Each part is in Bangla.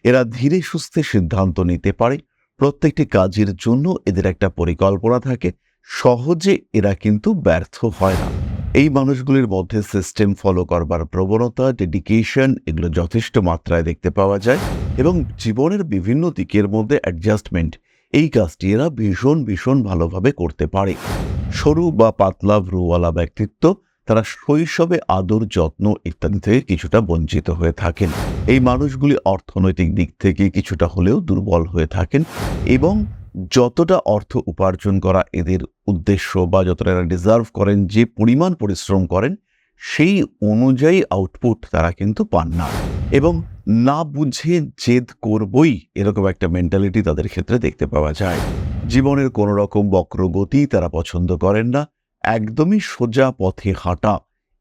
এরা ধীরে সুস্থে সিদ্ধান্ত নিতে পারে, প্রত্যেকটি কাজের জন্য এদের একটা পরিকল্পনা থাকে, সহজে এরা কিন্তু ব্যর্থ হয় না। এই মানুষগুলির মধ্যে সিস্টেম ফলো করবার প্রবণতা, ডেডিকেশন এগুলো যথেষ্ট মাত্রায় দেখতে পাওয়া যায় এবং জীবনের বিভিন্ন দিকের মধ্যে অ্যাডজাস্টমেন্ট এই কাজটি এরা ভীষণ ভীষণ ভালোভাবে করতে পারে। সরু বা পাতলা ভ্রুওয়ালা ব্যক্তিত্ব, তারা শৈশবে আদর, যত্ন ইত্যাদি থেকে কিছুটা বঞ্চিত হয়ে থাকেন। এই মানুষগুলি অর্থনৈতিক দিক থেকে কিছুটা হলেও দুর্বল হয়ে থাকেন এবং যতটা অর্থ উপার্জন করা এদের উদ্দেশ্য বা যতটা এরা ডিজার্ভ করেন, যে পরিমাণ পরিশ্রম করেন সেই অনুযায়ী আউটপুট তারা কিন্তু পান না এবং না বুঝে জেদ করবই এরকম একটা মেন্টালিটি তাদের ক্ষেত্রে দেখতে পাওয়া যায়। জীবনের কোনো রকম বক্রগতি তারা পছন্দ করেন না, একদমই সোজা পথে হাঁটা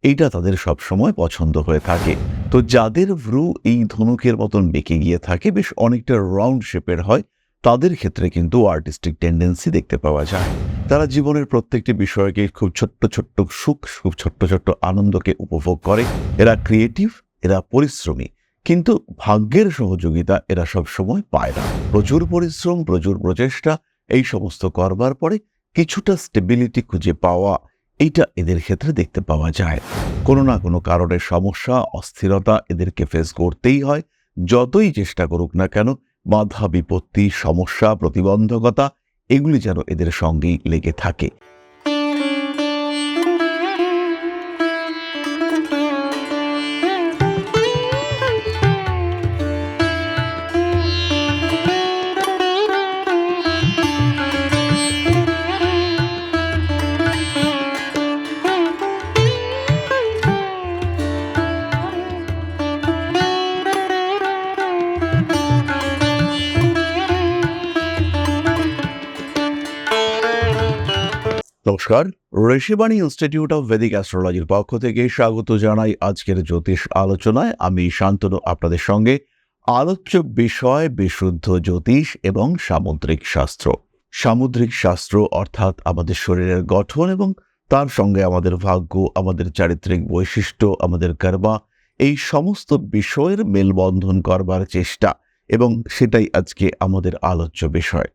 এইটা তাদের সবসময় পছন্দ হয়ে থাকে। তো যাদের ভ্রু এই ধনুকের মতন বেঁকে গিয়ে থাকে, বেশ অনেকটা রাউন্ড শেপের হয়, তাদের ক্ষেত্রে কিন্তু আর্টিস্টিক টেন্ডেন্সি দেখতে পাওয়া যায়। তারা জীবনের প্রত্যেকটি বিষয়কে খুব ছোট্ট ছোট্ট সুখ, খুব ছোট্ট ছোট্ট আনন্দকে উপভোগ করে। এরা ক্রিয়েটিভ, এরা পরিশ্রমী, কিন্তু ভাগ্যের সহযোগিতা এরা সবসময় পায় না। প্রচুর পরিশ্রম, প্রচুর প্রচেষ্টা এই সমস্ত করবার পরে কিছুটা স্টেবিলিটি খুঁজে পাওয়া এইটা এদের ক্ষেত্রে দেখতে পাওয়া যায়। কোনো না কোনো কারণের সমস্যা, অস্থিরতা এদেরকে ফেস করতেই হয়। যতই চেষ্টা করুক না কেন, বাধা বিপত্তি, সমস্যা, প্রতিবন্ধকতা এগুলি যেন এদের সঙ্গেই লেগে থাকে। নমস্কার, ঋষিবাণী ইনস্টিটিউট অফ ভেদিক অ্যাস্ট্রোলজির পক্ষ থেকে স্বাগত জানাই আজকের জ্যোতিষ আলোচনায়। আমি শান্তনু আপনাদের সঙ্গে। আলোচ্য বিষয় বিশুদ্ধ জ্যোতিষ এবং সামুদ্রিক শাস্ত্র। সামুদ্রিক শাস্ত্র অর্থাৎ আমাদের শরীরের গঠন এবং তার সঙ্গে আমাদের ভাগ্য, আমাদের চারিত্রিক বৈশিষ্ট্য, আমাদের কর্মা, এই সমস্ত বিষয়ের মেলবন্ধন করবার চেষ্টা, এবং সেটাই আজকে আমাদের আলোচ্য বিষয়।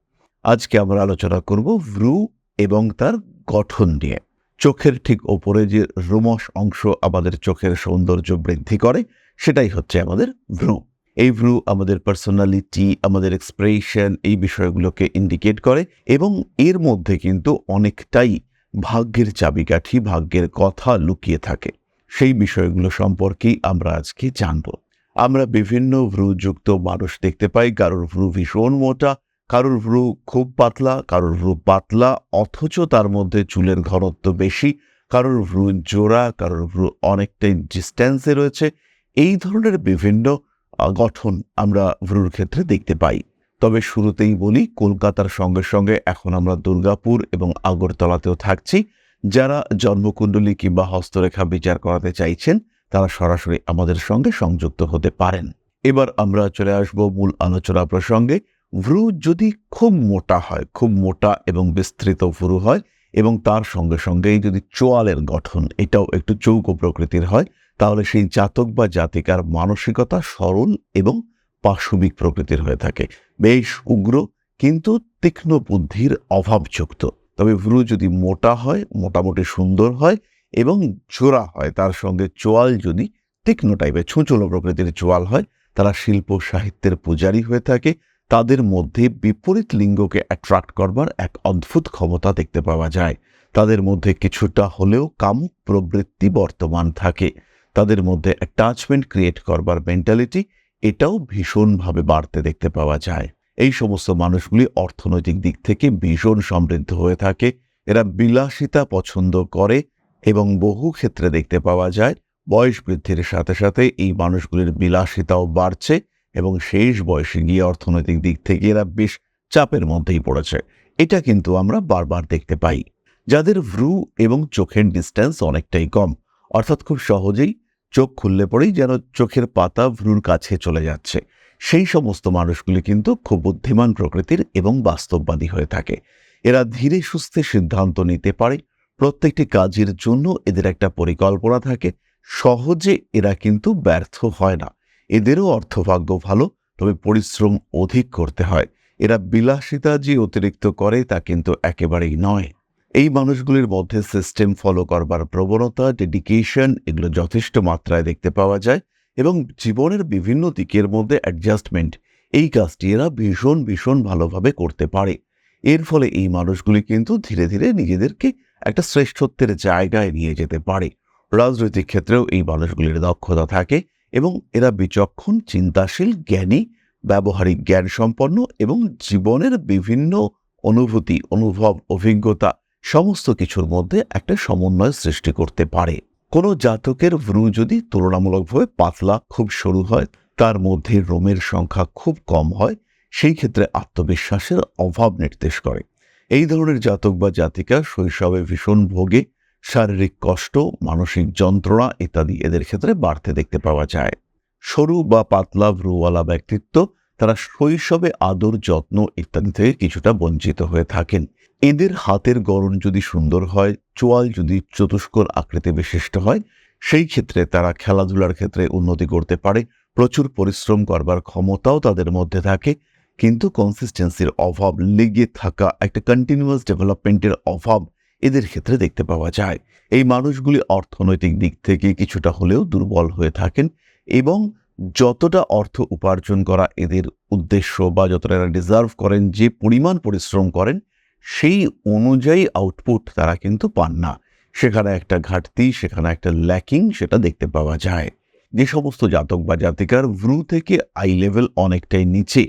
আজকে আমরা আলোচনা করব ভ্রু এবং তার গঠন নিয়ে। চোখের ঠিক ওপরে যে রোমশ অংশ আমাদের চোখের সৌন্দর্য বৃদ্ধি করে, সেটাই হচ্ছে আমাদের ভ্রু। এই ভ্রু আমাদের পার্সোনালিটি, আমাদের এক্সপ্রেশন এই বিষয়গুলোকে ইন্ডিকেট করে এবং এর মধ্যে কিন্তু অনেকটাই ভাগ্যের চাবিকাঠি, ভাগ্যের কথা লুকিয়ে থাকে। সেই বিষয়গুলো সম্পর্কেই আমরা আজকে জানব। আমরা বিভিন্ন ভ্রুযুক্ত মানুষ দেখতে পাই। কারোর ভ্রু ভীষণ মোটা, কারোর ভ্রু খুব পাতলা, কারোর ভ্রু পাতলা অথচ তার মধ্যে চুলের ঘনত্ব বেশি, কারোর ভ্রু জোড়া, কারোর ভ্রু অনেকটাই ডিস্ট্যান্সে রয়েছে। এই ধরনের বিভিন্ন গঠন আমরা ভ্রুর ক্ষেত্রে দেখতে পাই। তবে শুরুতেই বলি, কলকাতার সঙ্গে সঙ্গে এখন আমরা দুর্গাপুর এবং আগরতলাতেও থাকছি। যারা জন্মকুণ্ডলী কিংবা হস্তরেখা বিচার করাতে চাইছেন, তারা সরাসরি আমাদের সঙ্গে সংযুক্ত হতে পারেন। এবার আমরা চলে আসব মূল আলোচনা প্রসঙ্গে। ভ্রু যদি খুব মোটা হয়, খুব মোটা এবং বিস্তৃত ভ্রু হয় এবং তার সঙ্গে সঙ্গেই যদি চোয়ালের গঠন এটাও একটু চৌকো প্রকৃতির হয়, তাহলে সেই জাতক বা জাতিকার মানসিকতা সরল এবং পাশবিক প্রকৃতির হয়ে থাকে, বেশ উগ্র কিন্তু তীক্ষ্ণ বুদ্ধির অভাবযুক্ত। তবে ভ্রু যদি মোটা হয়, মোটামুটি সুন্দর হয় এবং জোড়া হয়, তার সঙ্গে চোয়াল যদি তীক্ষ্ণ টাইপের ছুঁচলো প্রকৃতির চোয়াল হয়, তারা শিল্প সাহিত্যের পূজারী হয়ে থাকে। তাদের মধ্যে বিপরীত লিঙ্গকে অ্যাট্রাক্ট করবার এক অদ্ভুত ক্ষমতা দেখতে পাওয়া যায়। তাদের মধ্যে কিছুটা হলেও কামুক প্রবৃত্তি বর্তমান থাকে। তাদের মধ্যে অ্যাটাচমেন্ট ক্রিয়েট করবার মেন্টালিটি এটাও ভীষণভাবে বাড়তে দেখতে পাওয়া যায়। এই সমস্ত মানুষগুলি অর্থনৈতিক দিক থেকে ভীষণ সমৃদ্ধ হয়ে থাকে। এরা বিলাসিতা পছন্দ করে এবং বহু ক্ষেত্রে দেখতে পাওয়া যায় বয়স বৃদ্ধির সাথে সাথে এই মানুষগুলির বিলাসিতাও বাড়ছে এবং শেষ বয়সে গিয়ে অর্থনৈতিক দিক থেকে এরা বেশ চাপের মধ্যেই পড়েছে। এটা কিন্তু আমরা বারবার দেখতে পাই। যাদের ভ্রু এবং চোখের ডিস্টেন্স অনেকটাই কম, অর্থাৎ খুব সহজেই চোখ খুললে পরেই যেন চোখের পাতা ভ্রুর কাছে চলে যাচ্ছে, সেই সমস্ত মানুষগুলি কিন্তু খুব বুদ্ধিমান প্রকৃতির এবং বাস্তববাদী হয়ে থাকে। এরা ধীরে সুস্থে সিদ্ধান্ত নিতে পারে, প্রত্যেকটি কাজের জন্য এদের একটা পরিকল্পনা থাকে, সহজে এরা কিন্তু ব্যর্থ হয় না। এদেরও অর্থভাগ্য ভালো, তবে পরিশ্রম অধিক করতে হয়। এরা বিলাসিতা যে অতিরিক্ত করে তা কিন্তু একেবারেই নয়। এই মানুষগুলির মধ্যে সিস্টেম ফলো করবার প্রবণতা, ডেডিকেশন এগুলো যথেষ্ট মাত্রায় দেখতে পাওয়া যায় এবং জীবনের বিভিন্ন দিকের মধ্যে অ্যাডজাস্টমেন্ট এই কাজটি এরা ভীষণ ভীষণ ভালোভাবে করতে পারে। এর ফলে এই মানুষগুলি কিন্তু ধীরে ধীরে নিজেদেরকে একটা শ্রেষ্ঠত্বের জায়গায় নিয়ে যেতে পারে। রাজনৈতিক ক্ষেত্রেও এই মানুষগুলির দক্ষতা থাকে এবং এরা বিচক্ষণ, চিন্তাশীল, জ্ঞানী, ব্যবহারিক জ্ঞান সম্পন্ন এবং জীবনের বিভিন্ন অনুভূতি, অনুভব, অভিজ্ঞতা সমস্ত কিছুর মধ্যে একটা সমন্বয় সৃষ্টি করতে পারে। কোনো জাতকের ভ্রু যদি তুলনামূলকভাবে পাতলা, খুব সরু হয়, তার মধ্যে রোমের সংখ্যা খুব কম হয়, সেই ক্ষেত্রে আত্মবিশ্বাসের অভাব নির্দেশ করে। এই ধরনের জাতক বা জাতিকা শৈশবে ভীষণ ভোগে, শারীরিক কষ্ট, মানসিক যন্ত্রণা ইত্যাদি এদের ক্ষেত্রে বাড়তে দেখতে পাওয়া যায়। সরু বা পাতলা ভ্রুওয়ালা ব্যক্তিত্ব তারা শৈশবে আদর, যত্ন ইত্যাদি থেকে কিছুটা বঞ্চিত হয়ে থাকেন। এদের হাতের গড়ন যদি সুন্দর হয়, চোয়াল যদি চতুষ্কোণ আকৃতি বিশিষ্ট হয়, সেই ক্ষেত্রে তারা খেলাধুলার ক্ষেত্রে উন্নতি করতে পারে। প্রচুর পরিশ্রম করবার ক্ষমতাও তাদের মধ্যে থাকে, কিন্তু কনসিস্টেন্সির অভাব, লেগে থাকা, একটা কন্টিনিউয়াস ডেভেলপমেন্টের অভাব এদের ক্ষেত্রে দেখতে পাওয়া যায়। এই মানুষগুলি অর্থনৈতিক দিক থেকে কিছুটা হলেও দুর্বল হয়ে থাকেন এবং যতটা অর্থ উপার্জন করা এদের উদ্দেশ্য বা যতটা এরা ডিজার্ভ করেন, যে পরিমাণ পরিশ্রম করেন, সেই অনুযায়ী আউটপুট তারা কিন্তু পান না। সেখানে একটা ঘাটতি, সেখানে একটা ল্যাকিং সেটা দেখতে পাওয়া যায়। যে সমস্ত জাতক বা জাতিকার ভ্রু থেকে আই লেভেল অনেকটাই নিচে,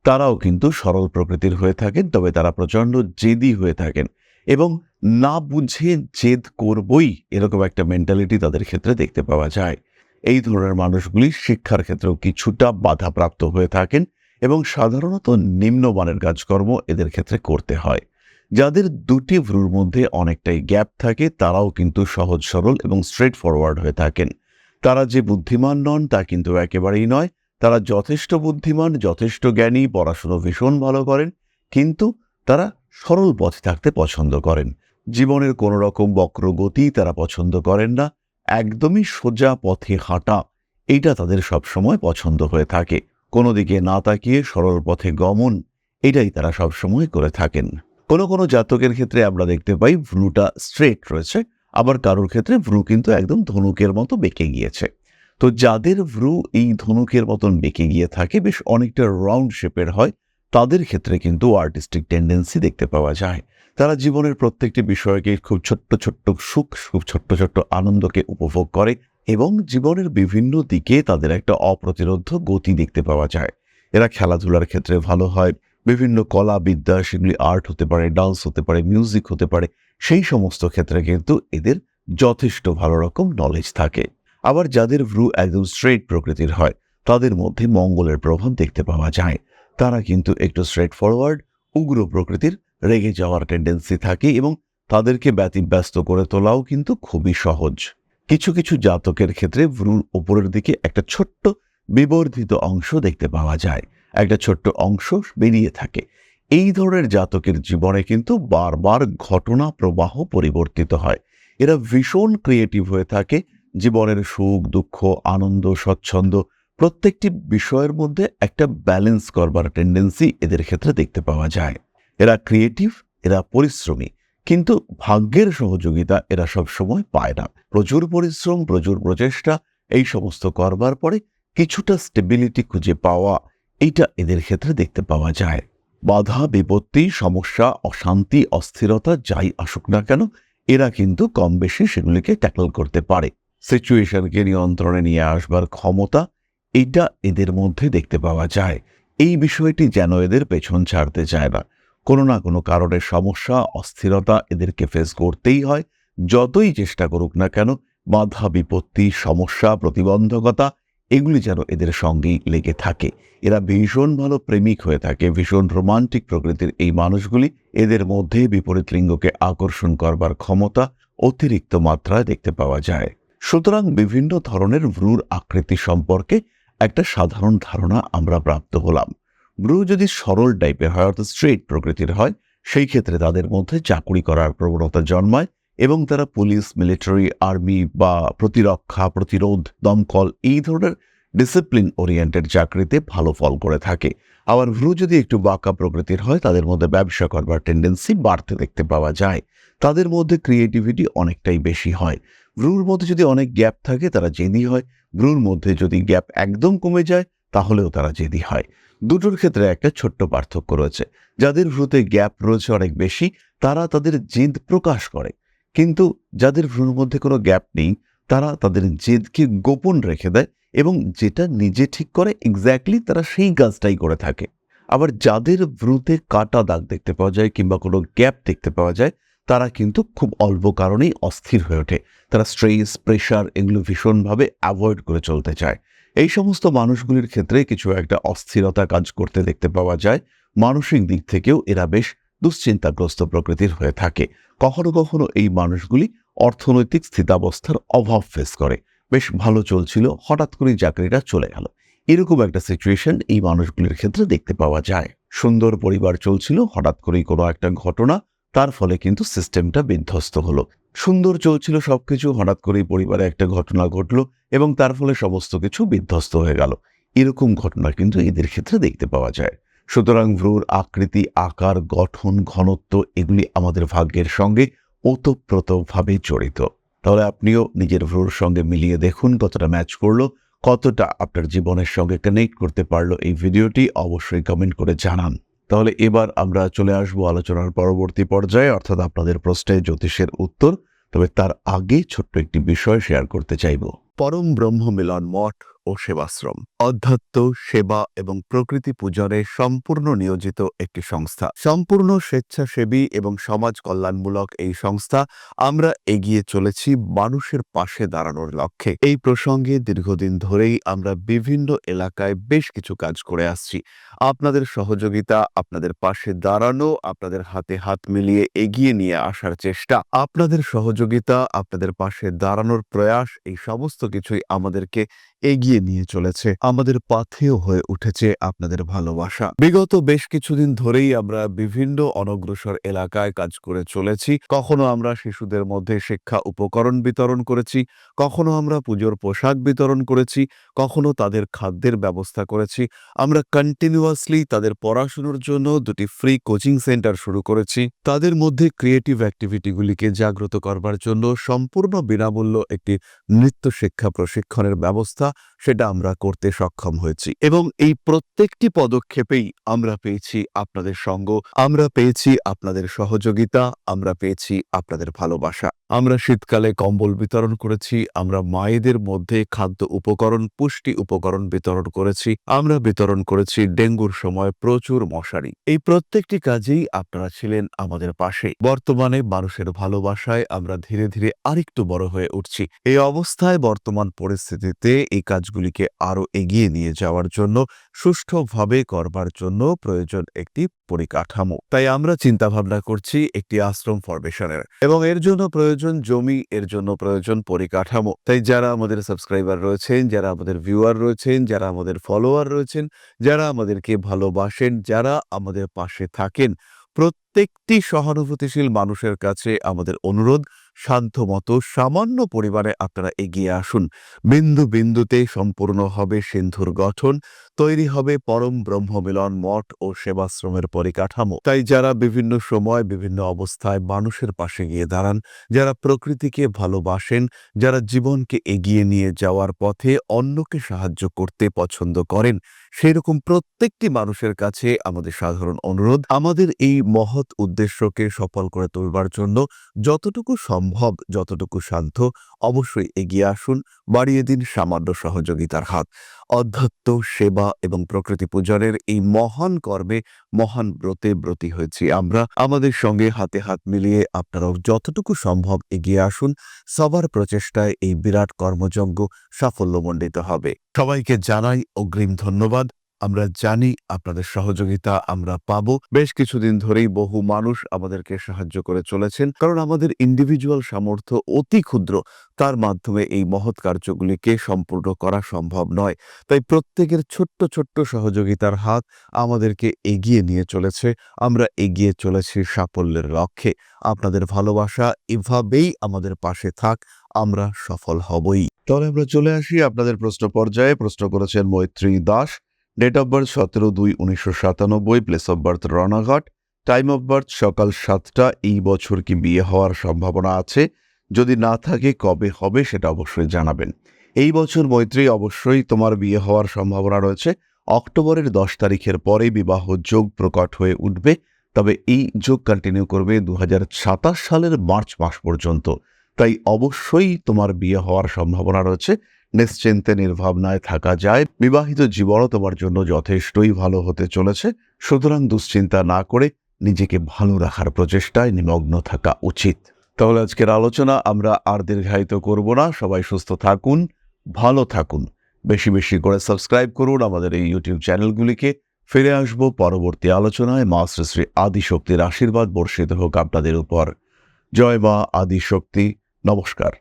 তারাও কিন্তু সরল প্রকৃতির হয়ে থাকেন, তবে তারা প্রচণ্ড জেদি হয়ে থাকেন এবং না বুঝে জেদ করবই এরকম একটা মেন্টালিটি তাদের ক্ষেত্রে দেখতে পাওয়া যায়। এই ধরনের মানুষগুলি শিক্ষার ক্ষেত্রেও কিছুটা বাধাপ্রাপ্ত হয়ে থাকেন এবং সাধারণত নিম্নমানের কাজকর্ম এদের ক্ষেত্রে করতে হয়। যাদের দুটি ভ্রুর মধ্যে অনেকটাই গ্যাপ থাকে, তারাও কিন্তু সহজ সরল এবং স্ট্রেট ফরওয়ার্ড হয়ে থাকেন। তারা যে বুদ্ধিমান নন তা কিন্তু একেবারেই নয়। তারা যথেষ্ট বুদ্ধিমান, যথেষ্ট জ্ঞানী, পড়াশুনো ভীষণ ভালো করেন, কিন্তু তারা সরল পথে থাকতে পছন্দ করেন। জীবনের কোনো রকম বক্রগতি তারা পছন্দ করেন না। একদমই সোজা পথে হাঁটা, এইটা তাদের সবসময় পছন্দ হয়ে থাকে। কোনো দিকে না তাকিয়ে সরল পথে গমন, এটাই তারা সবসময় করে থাকেন। কোনো কোনো জাতকের ক্ষেত্রে আমরা দেখতে পাই ভ্রুটা স্ট্রেট রয়েছে, আবার কারোর ক্ষেত্রে ভ্রু কিন্তু একদম ধনুকের মতো বেঁকে গিয়েছে। তো যাদের ভ্রু এই ধনুকের মতন বেঁকে গিয়ে থাকে, বেশ অনেকটা রাউন্ড শেপের হয়, তাদের ক্ষেত্রে কিন্তু আর্টিস্টিক টেন্ডেন্সি দেখতে পাওয়া যায়। তারা জীবনের প্রত্যেকটি বিষয়কে খুব ছোট্ট ছোট্ট সুখ, খুব ছোট্ট ছোট্ট আনন্দকে উপভোগ করে এবং জীবনের বিভিন্ন দিকে তাদের একটা অপ্রতিরোধ্য গতি দেখতে পাওয়া যায়। এরা খেলাধুলার ক্ষেত্রে ভালো হয়, বিভিন্ন কলা বিদ্যা, সেগুলি আর্ট হতে পারে, ডান্স হতে পারে, মিউজিক হতে পারে, সেই সমস্ত ক্ষেত্রে কিন্তু এদের যথেষ্ট ভালো রকম নলেজ থাকে। আবার যাদের ভ্রু একদম স্ট্রেট প্রকৃতির হয়, তাদের মধ্যে মঙ্গলের প্রভাব দেখতে পাওয়া যায়। তারা কিন্তু একটু স্ট্রেট ফরওয়ার্ড, উগ্র প্রকৃতির, রেগে যাওয়ার টেন্ডেন্সি থাকে এবং তাদেরকে ব্যতিব্যস্ত করে তোলাও কিন্তু খুবই সহজ। কিছু কিছু জাতকের ক্ষেত্রে ভ্রুর ওপরের দিকে একটা ছোট্ট বিবর্ধিত অংশ দেখতে পাওয়া যায়, একটা ছোট্ট অংশ বেরিয়ে থাকে। এই ধরনের জাতকের জীবনে কিন্তু বারবার ঘটনা প্রবাহ পরিবর্তিত হয়। এরা ভীষণ ক্রিয়েটিভ হয়ে থাকে। জীবনের সুখ, দুঃখ, আনন্দ, স্বচ্ছন্দ প্রত্যেকটি বিষয়ের মধ্যে একটা ব্যালেন্স করবার টেন্ডেন্সি এদের ক্ষেত্রে দেখতে পাওয়া যায়। এরা ক্রিয়েটিভ, এরা পরিশ্রমী, কিন্তু ভাগ্যের সহযোগিতা এরা সবসময় পায় না। প্রচুর পরিশ্রম, প্রচুর প্রচেষ্টা এই সমস্ত করবার পরে কিছুটা স্টেবিলিটি খুঁজে পাওয়া, এইটা এদের ক্ষেত্রে দেখতে পাওয়া যায়। বাধা, বিপত্তি, সমস্যা, অশান্তি, অস্থিরতা যাই আসুক না কেন, এরা কিন্তু কম বেশি সেগুলিকে ট্যাকল করতে পারে। সিচুয়েশনকে নিয়ন্ত্রণে নিয়ে আসবার ক্ষমতা, এইটা এদের মধ্যে দেখতে পাওয়া যায়। এই বিষয়টি যেন এদের পেছন ছাড়তে চায় না। কোনো না কোনো কারণের সমস্যা, অস্থিরতা এদেরকে ফেস করতেই হয়। যতই চেষ্টা করুক না কেন, বাধা, বিপত্তি, সমস্যা, প্রতিবন্ধকতা এগুলি যেন এদের সঙ্গেই লেগে থাকে। এরা ভীষণ ভালো প্রেমিক হয়ে থাকে, ভীষণ রোমান্টিক প্রকৃতির এই মানুষগুলি। এদের মধ্যে বিপরীত লিঙ্গকে আকর্ষণ করবার ক্ষমতা অতিরিক্ত মাত্রায় দেখতে পাওয়া যায়। সুতরাং বিভিন্ন ধরনের ভ্রুর আকৃতি সম্পর্কে একটা সাধারণ ধারণা আমরা প্রাপ্ত হলাম। ভ্রু যদি সরল টাইপের হয়, অর্থাৎ স্ট্রেট প্রকৃতির হয়, সেই ক্ষেত্রে তাদের মধ্যে চাকুরি করার প্রবণতা জন্মায় এবং তারা পুলিশ, মিলিটারি, আর্মি বা প্রতিরক্ষা, প্রতিরোধ, দমকল এই ধরনের ডিসিপ্লিন ওরিয়েন্টেড চাকরিতে ভালো ফল করে থাকে। আবার ভ্রু যদি একটু বাঁকা প্রকৃতির হয় তাদের মধ্যে ব্যবসা করবার টেন্ডেন্সি বাড়তে দেখতে পাওয়া যায়। তাদের মধ্যে ক্রিয়েটিভিটি অনেকটাই বেশি হয়। ভ্রুর মধ্যে যদি অনেক গ্যাপ থাকে তারা জেদি হয়। ভ্রুর মধ্যে যদি গ্যাপ একদম কমে যায় তাহলেও তারা জেদি হয়। দুটোর ক্ষেত্রে একটা ছোট্ট পার্থক্য রয়েছে। যাদের ভ্রুতে গ্যাপ রয়েছে অনেক বেশি তারা তাদের জেদ প্রকাশ করে, কিন্তু যাদের ভ্রুর মধ্যে কোনো গ্যাপ নেই তারা তাদের জেদকে গোপন রেখে দেয় এবং যেটা নিজে ঠিক করে এক্স্যাক্টলি তারা সেই কাজটাই করে থাকে। আবার যাদের ভ্রুতে কাটা দাগ দেখতে পাওয়া যায় কিংবা কোনো গ্যাপ দেখতে পাওয়া যায় তারা কিন্তু খুব অল্প কারণেই অস্থির হয়ে ওঠে। তারা স্ট্রেস প্রেশার এগুলো ভীষণভাবে অ্যাভয়েড করে চলতে চায়। এই সমস্ত মানুষগুলির ক্ষেত্রে কিছু একটা অস্থিরতা কাজ করতে দেখতে পাওয়া যায়। মানসিক দিক থেকেও এরা বেশ দুশ্চিন্তাগ্রস্ত প্রকৃতির হয়ে থাকে। কখনো কখনো এই মানুষগুলি অর্থনৈতিক স্থিতাবস্থার অভাব ফেস করে। বেশ ভালো চলছিল, হঠাৎ করে চাকরিটা চলে গেল, এরকম একটা সিচুয়েশন এই মানুষগুলির ক্ষেত্রে দেখতে পাওয়া যায়। সুন্দর পরিবার চলছিল, হঠাৎ করেই কোনো একটা ঘটনা, তার ফলে কিন্তু সিস্টেমটা বিধ্বস্ত হলো। সুন্দর চলছিল সবকিছু, হঠাৎ করেই পরিবারে একটা ঘটনা ঘটলো এবং তার ফলে সমস্ত কিছু বিধ্বস্ত হয়ে গেল। এরকম ঘটনা কিন্তু এদের ক্ষেত্রে দেখতে পাওয়া যায়। সুতরাং ভ্রুর আকৃতি, আকার, গঠন, ঘনত্ব এগুলি আমাদের ভাগ্যের সঙ্গে ওতপ্রোতভাবে জড়িত। তাহলে আপনিও নিজের ভ্রুর সঙ্গে মিলিয়ে দেখুন কতটা ম্যাচ করলো, কতটা আপনার জীবনের সঙ্গে কানেক্ট করতে পারলো এই ভিডিওটি, অবশ্যই কমেন্ট করে জানান। তাহলে এবার আমরা চলে আসবো আলোচনার পরবর্তী পর্যায়ে, অর্থাৎ আপনাদের প্রশ্নে জ্যোতিষের উত্তর। তবে তার আগে ছোট্ট একটি বিষয় শেয়ার করতে চাইব। পরম ব্রহ্ম মিলন মঠ ও সেবাশ্রম অধ্যাত্ম, সেবা এবং প্রকৃতি পূজনে সম্পূর্ণ নিয়োজিত একটি সংস্থা। সম্পূর্ণ স্বেচ্ছাসেবী এবং সমাজ কল্যাণমূলক এই সংস্থা আমরা এগিয়ে চলেছি মানুষের পাশে দাঁড়ানোর লক্ষ্যে। এই প্রসঙ্গে দীর্ঘদিন ধরেই আমরা বিভিন্ন এলাকায় বেশ কিছু কাজ করে আসছি। আপনাদের সহযোগিতা, আপনাদের পাশে দাঁড়ানো, আপনাদের হাতে হাত মিলিয়ে এগিয়ে নিয়ে আসার চেষ্টা, আপনাদের সহযোগিতা, আপনাদের পাশে দাঁড়ানোর প্রয়াস, এই সমস্ত কিছুই আমাদেরকে এগিয়ে নিয়ে চলেছে। আমাদের পাথেয় হয়ে উঠেছে আপনাদের ভালোবাসা। বিগত বেশ কিছুদিন ধরেই আমরা বিভিন্ন অনগ্রসর এলাকায় কাজ করে চলেছি। কখনো আমরা শিশুদের মধ্যে শিক্ষা উপকরণ বিতরণ করেছি, কখনো আমরা পুজোর পোশাক বিতরণ করেছি, কখনো তাদের খাদ্যের ব্যবস্থা করেছি। আমরা কন্টিনিউয়াসলি তাদের পড়াশোনার জন্য 2টি ফ্রি কোচিং সেন্টার শুরু করেছি। তাদের মধ্যে ক্রিয়েটিভ অ্যাক্টিভিটিগুলিকে জাগ্রত করবার জন্য সম্পূর্ণ বিনামূল্য একটি নৃত্য শিক্ষা প্রশিক্ষণের ব্যবস্থা, সেটা আমরা করতে সক্ষম হয়েছি। এবং এই প্রত্যেকটি পদক্ষেপেই আমরা পেয়েছি আপনাদের সঙ্গ, আমরা পেয়েছি আপনাদের সহযোগিতা, আমরা পেয়েছি আপনাদের ভালোবাসা। আমরা শীতকালে কম্বল বিতরণ করেছি, আমরা মায়েদের মধ্যে খাদ্য উপকরণ, পুষ্টি উপকরণ বিতরণ করেছি, আমরা বিতরণ করেছি ডেঙ্গুর সময় প্রচুর মশারি। এই প্রত্যেকটি কাজেই আপনারা ছিলেন আমাদের পাশে। বর্তমানে মানুষের ভালোবাসায় আমরা ধীরে ধীরে আরেকটু বড় হয়ে উঠছি। এই অবস্থায় বর্তমান পরিস্থিতিতে এই কাজগুলিকে আরো এগিয়ে নিয়ে যাওয়ার জন্য, সুষ্ঠুভাবে করবার জন্য প্রয়োজন একটি পরিকাঠামো। তাই আমরা চিন্তাভাবনা করছি একটি আশ্রম ফরমেশনের, এবং এর জন্য প্রয়োজন জমি, এর জন্য প্রয়োজন পরিকাঠামো। তাই যারা আমাদের সাবস্ক্রাইবার রয়েছেন, যারা আমাদের ভিউয়ার রয়েছেন, যারা আমাদের ফলোয়ার রয়েছেন, যারা আমাদেরকে ভালোবাসেন, যারা আমাদের পাশে থাকেন, প্রত্যেকটি সহানুভূতিশীল মানুষের কাছে আমাদের অনুরোধ, সাধ্যমতো সামান্য পরিমাণে আপনারা এগিয়ে আসুন। বিন্দু বিন্দুতে সম্পূর্ণ হবে সিন্ধুর গঠন, তৈরি হবে পরম ব্রহ্মমিলন মঠ ও সেবাশ্রমের পরিকাঠামো। তাই যারা বিভিন্ন সময় বিভিন্ন অবস্থায় মানুষের পাশে গিয়ে দাঁড়ান, যারা প্রকৃতিকে ভালোবাসেন, যারা জীবনকে এগিয়ে নিয়ে যাওয়ার পথে অন্যকে সাহায্য করতে পছন্দ করেন, সেরকম প্রত্যেকটি মানুষের কাছে আমাদের সাধারণ অনুরোধ, আমাদের এই মহৎ উদ্দেশ্যকে সফল করে তুলবার জন্য যতটুকু সম্ভব, যতটুকু সাধ্য, অবশ্যই এগিয়ে আসুন, বাড়িয়ে দিন সামান্য সহযোগিতার হাত। অধ্যাত্ম, সেবা এবং প্রকৃতি পূজনের এই মহান কর্মে, মহান ব্রতে ব্রতী হয়েছি আমরা। আমাদের সঙ্গে হাতে হাত মিলিয়ে আপনারাও যতটুকু সম্ভব এগিয়ে আসুন। সবার প্রচেষ্টায় এই বিরাট কর্মযজ্ঞ সাফল্যমণ্ডিত হবে। সবাইকে জানাই অগ্রিম ধন্যবাদ। আমরা জানি আপনাদের সহযোগিতা আমরা পাবো। বেশ কিছুদিন ধরেই বহু মানুষ আমাদেরকে সাহায্য করে চলেছেন, কারণ আমাদের ইন্ডিভিজুয়াল সামর্থ্য অতি ক্ষুদ্র। তার মাধ্যমে এই মহৎ কার্যগুলিকে সম্পূর্ণ করা সম্ভব নয়। তাই প্রত্যেকের ছোট্ট ছোট্ট সহযোগিতার হাত আমাদেরকে এগিয়ে নিয়ে চলেছে। আমরা এগিয়ে চলেছি সাফল্যের লক্ষ্যে। আপনাদের ভালোবাসা এভাবেই আমাদের পাশে থাক, আমরা সফল হবই। তাহলে আমরা চলে আসি আপনাদের প্রশ্ন পর্যায়ে। প্রশ্ন করেছেন Maitri Das. Date of birth 17/2/1997, place of birth Ranaghat, time of birth সকাল 7টা। এই বছর কি বিয়ে হওয়ার সম্ভাবনা আছে? যদি না থাকে কবে হবে সেটা অবশ্যই জানাবেন। এই বছর মৈত্রী অবশ্যই তোমার বিয়ে হওয়ার সম্ভাবনা রয়েছে। অক্টোবরের 10 তারিখের পরে বিবাহ যোগ প্রকট হয়ে উঠবে। তবে এই যোগ কন্টিনিউ করবে 2027 সালের মার্চ মাস পর্যন্ত। তাই অবশ্যই তোমার বিয়ে হওয়ার সম্ভাবনা রয়েছে। নিশ্চিন্তে নির্ভাবনায় থাকা যায়। বিবাহিত জীবনও তোমার জন্য যথেষ্টই ভালো হতে চলেছে। সুতরাং দুশ্চিন্তা না করে নিজেকে ভালো রাখার প্রচেষ্টায় নিমগ্ন থাকা উচিত। তাহলে আজকের আলোচনা আমরা আর দীর্ঘায়িত করব না। সবাই সুস্থ থাকুন, ভালো থাকুন, বেশি বেশি করে সাবস্ক্রাইব করুন আমাদের এই ইউটিউব চ্যানেলগুলিকে। ফিরে আসব পরবর্তী আলোচনায়। মা শ্রী শ্রী আদিশক্তির আশীর্বাদ বর্ষিত হোক আপনাদের উপর। জয় মা আদিশক্তি। নমস্কার।